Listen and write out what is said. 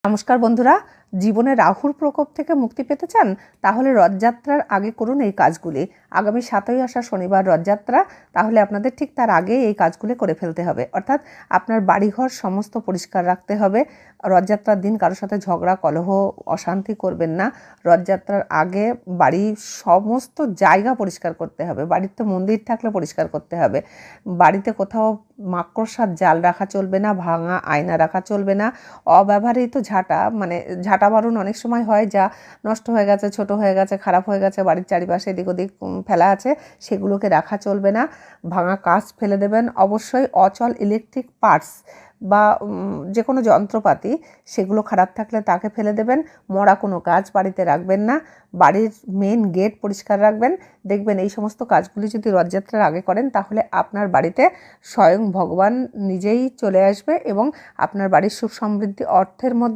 নমস্কার বন্ধুরা, জীবনে রাহুর প্রকোপ থেকে মুক্তি পেতে চান? তাহলে রথযাত্রার আগে করুন এই কাজগুলি। আগামী 7ই আষাঢ় শনিবার রথযাত্রা, তাহলে আপনাদের ঠিক তার আগে এই কাজগুলি করে ফেলতে হবে। অর্থাৎ আপনার বাড়িঘর সমস্ত পরিষ্কার রাখতে হবে। রথযাত্রার দিন কারোর সাথে ঝগড়া কলহ অশান্তি করবেন না। রথযাত্রার আগে বাড়ির সমস্ত জায়গা পরিষ্কার করতে হবে। বাড়িতে মন্দির থাকলে পরিষ্কার করতে হবে। বাড়িতে কোথাও মাকড়সার জাল রাখা চলবে না, ভাঙা আয়না রাখা চলবে না, অব্যবহৃত ঝাঁটা ঝাঁটা বারণ অনেক সময় হয়, যা নষ্ট হয়ে গেছে, ছোট হয়ে গেছে, খারাপ হয়ে গেছে, বাড়ির চারিপাশে এদিক ওদিক ফেলা আছে, সেগুলোকে রাখা চলবে না। ভাঙা কাঁচ ফেলে দেবেন। অবশ্যই অচল ইলেকট্রিক পার্টস বা যে কোনো যন্ত্রপাতি সেগুলো খারাপ থাকলে তাকে ফেলে দেবেন। মরা কোনো কাজ বাড়িতে রাখবেন না। বাড়ির মেন গেট পরিষ্কার রাখবেন। দেখবেন এই সমস্ত কাজগুলি যদি রথযাত্রার আগে করেন, তাহলে আপনার বাড়িতে স্বয়ং ভগবান নিজেই চলে আসবে এবং আপনার বাড়ির সুখ সমৃদ্ধি অর্থের মধ্যে